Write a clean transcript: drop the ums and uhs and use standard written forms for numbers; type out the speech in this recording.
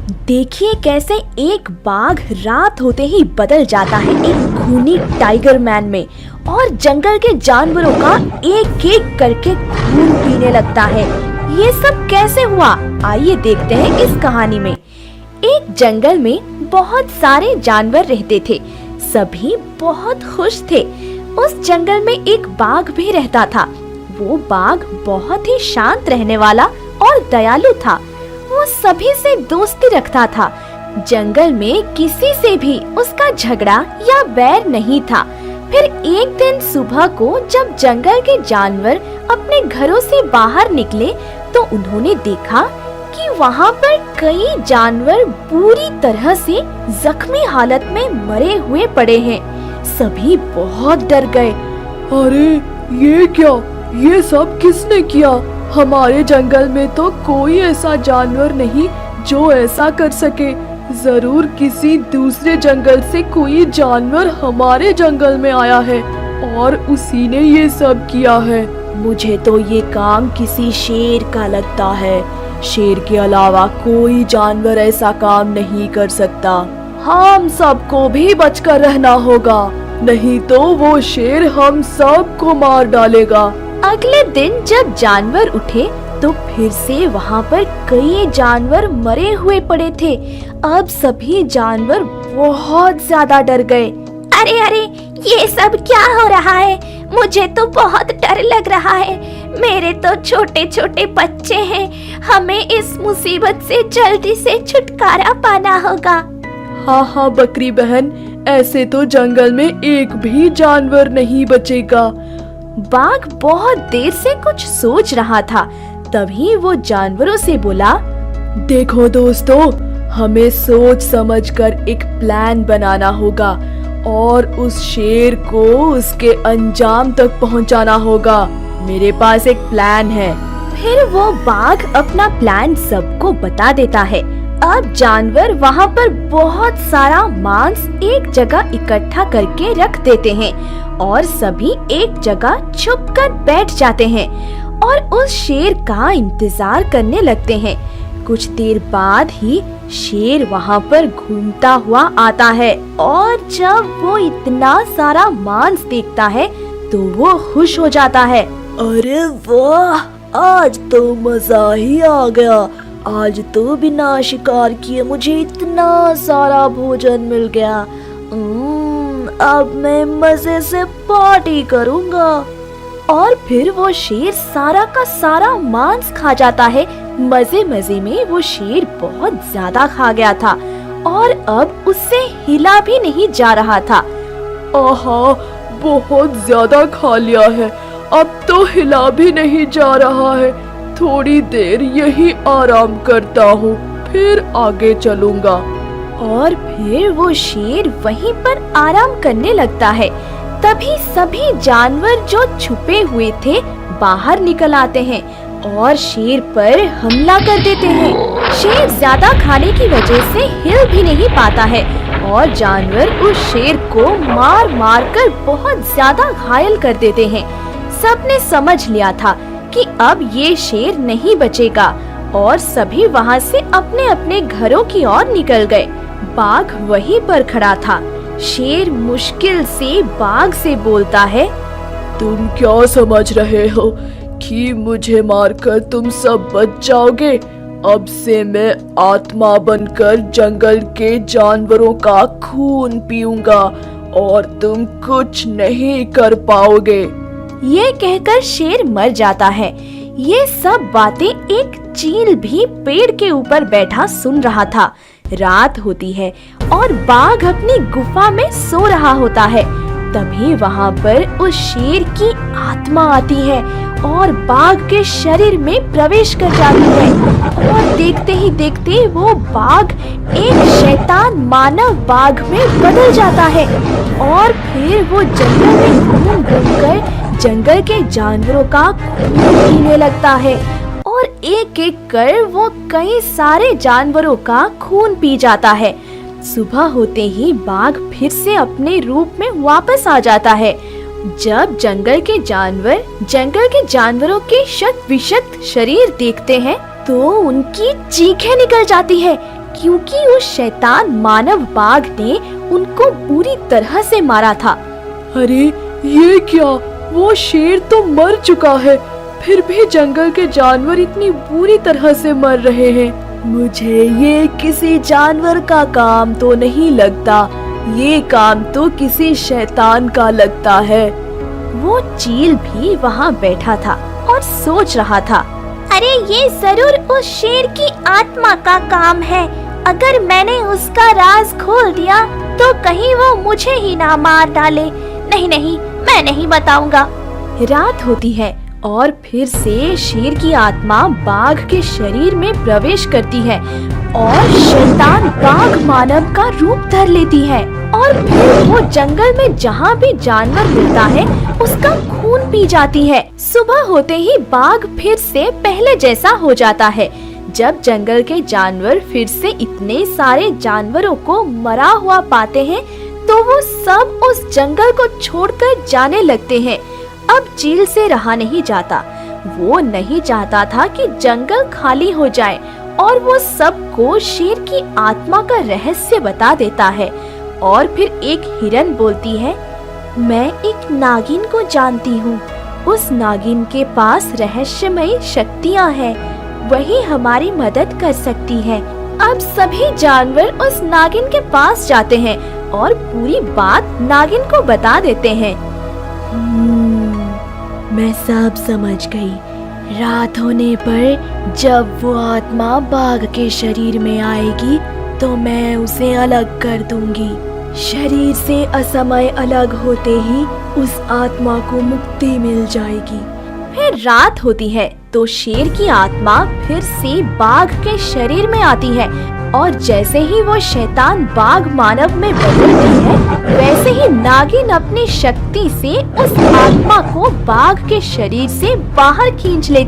देखिए कैसे एक बाघ रात होते ही बदल जाता है एक खूनी टाइगर मैन में और जंगल के जानवरों का एक एक करके खून पीने लगता है। ये सब कैसे हुआ, आइए देखते हैं इस कहानी में। एक जंगल में बहुत सारे जानवर रहते थे, सभी बहुत खुश थे। उस जंगल में एक बाघ भी रहता था। वो बाघ बहुत ही शांत रहने वाला और दयालु था। वो सभी से दोस्ती रखता था। जंगल में किसी से भी उसका झगड़ा या बैर नहीं था। फिर एक दिन सुबह को जब जंगल के जानवर अपने घरों से बाहर निकले तो उन्होंने देखा कि वहाँ पर कई जानवर पूरी तरह से जख्मी हालत में मरे हुए पड़े हैं। सभी बहुत डर गए। अरे ये क्या, ये सब किसने किया? हमारे जंगल में तो कोई ऐसा जानवर नहीं जो ऐसा कर सके। जरूर किसी दूसरे जंगल से कोई जानवर हमारे जंगल में आया है और उसी ने ये सब किया है। मुझे तो ये काम किसी शेर का लगता है। शेर के अलावा कोई जानवर ऐसा काम नहीं कर सकता। हम सबको भी बचकर रहना होगा, नहीं तो वो शेर हम सबको मार डालेगा। अगले दिन जब जानवर उठे तो फिर से वहाँ पर कई जानवर मरे हुए पड़े थे। अब सभी जानवर बहुत ज्यादा डर गए। अरे अरे, ये सब क्या हो रहा है? मुझे तो बहुत डर लग रहा है। मेरे तो छोटे छोटे बच्चे हैं। हमें इस मुसीबत से जल्दी से छुटकारा पाना होगा। हाँ बकरी बहन, ऐसे तो जंगल में एक भी जानवर नहीं बचेगा। बाघ बहुत देर से कुछ सोच रहा था। तभी वो जानवरों से बोला, देखो दोस्तों, हमें सोच समझकर एक प्लान बनाना होगा और उस शेर को उसके अंजाम तक पहुंचाना होगा। मेरे पास एक प्लान है। फिर वो बाघ अपना प्लान सबको बता देता है। अब जानवर वहाँ पर बहुत सारा मांस एक जगह इकट्ठा करके रख देते हैं और सभी एक जगह छुपकर बैठ जाते हैं और उस शेर का इंतजार करने लगते हैं। कुछ देर बाद ही शेर वहाँ पर घूमता हुआ आता है और जब वो इतना सारा मांस देखता है तो वो खुश हो जाता है। अरे वाह, आज तो मजा ही आ गया। आज तो बिना शिकार किए मुझे इतना सारा भोजन मिल गया। अब मैं मजे से पार्टी करूँगा। और फिर वो शेर सारा का सारा मांस खा जाता है। मजे मजे में वो शेर बहुत ज्यादा खा गया था और अब उससे हिला भी नहीं जा रहा था। आहा, बहुत ज्यादा खा लिया है, अब तो हिला भी नहीं जा रहा है। थोड़ी देर यही आराम करता हूँ, फिर आगे चलूँगा। और फिर वो शेर वहीं पर आराम करने लगता है। तभी सभी जानवर जो छुपे हुए थे बाहर निकल आते हैं और शेर पर हमला कर देते हैं। शेर ज्यादा खाने की वजह से हिल भी नहीं पाता है और जानवर उस शेर को मार मार कर बहुत ज्यादा घायल कर देते हैं। सबने समझ लिया था कि अब ये शेर नहीं बचेगा और सभी वहाँ से अपने अपने घरों की ओर निकल गए। बाघ वहीं पर खड़ा था। शेर मुश्किल से बाघ से बोलता है, तुम क्या समझ रहे हो कि मुझे मारकर तुम सब बच जाओगे? अब से मैं आत्मा बनकर जंगल के जानवरों का खून पीऊंगा और तुम कुछ नहीं कर पाओगे। ये कहकर शेर मर जाता है। ये सब बातें एक चील भी पेड़ के ऊपर बैठा सुन रहा था। रात होती है और बाघ अपनी गुफा में सो रहा होता है। तभी वहाँ पर उस शेर की आत्मा आती है और बाघ के शरीर में प्रवेश कर जाती है और देखते ही देखते वो बाघ एक शैतान मानव बाघ में बदल जाता है और फिर वो जंगल में घूम घूम कर जंगल के जानवरों का खून पीने लगता है और एक एक कर वो कई सारे जानवरों का खून पी जाता है। सुबह होते ही बाघ फिर से अपने रूप में वापस आ जाता है। जब जंगल के जानवरों के शत विशत शरीर देखते हैं तो उनकी चीखें निकल जाती है क्योंकि उस शैतान मानव बाघ ने उनको बुरी तरह से मारा था। अरे ये क्या, वो शेर तो मर चुका है, फिर भी जंगल के जानवर इतनी बुरी तरह से मर रहे हैं। मुझे ये किसी जानवर का काम तो नहीं लगता, ये काम तो किसी शैतान का लगता है। वो चील भी वहाँ बैठा था और सोच रहा था। अरे ये जरूर उस शेर की आत्मा का काम है। अगर मैंने उसका राज खोल दिया तो कहीं वो मुझे ही ना मार डाले। नहीं नहीं, मैं नहीं बताऊंगा। रात होती है और फिर से शेर की आत्मा बाघ के शरीर में प्रवेश करती है और शैतान बाघ मानव का रूप धर लेती है और फिर वो जंगल में जहाँ भी जानवर मिलता है उसका खून पी जाती है। सुबह होते ही बाघ फिर से पहले जैसा हो जाता है। जब जंगल के जानवर फिर से इतने सारे जानवरों को मरा हुआ पाते हैं तो वो सब उस जंगल को छोड़कर जाने लगते हैं। अब चील से रहा नहीं जाता। वो नहीं चाहता था कि जंगल खाली हो जाए और वो सबको शेर की आत्मा का रहस्य बता देता है। और फिर एक हिरन बोलती है, मैं एक नागिन को जानती हूँ। उस नागिन के पास रहस्यमयी शक्तियाँ हैं, वही हमारी मदद कर सकती है। अब सभी जानवर उस नागिन के पास जाते हैं और पूरी बात नागिन को बता देते हैं। मैं सब समझ गई। रात होने पर जब वो आत्मा बाघ के शरीर में आएगी तो मैं उसे अलग कर दूंगी। शरीर से असमय अलग होते ही उस आत्मा को मुक्ति मिल जाएगी। फिर रात होती है तो शेर की आत्मा फिर से बाघ के शरीर में आती है और जैसे ही वो शैतान बाघ मानव में बदलती है वैसे ही नागिन अपनी शक्ति से उस आत्मा को बाघ के शरीर से बाहर खींच लेती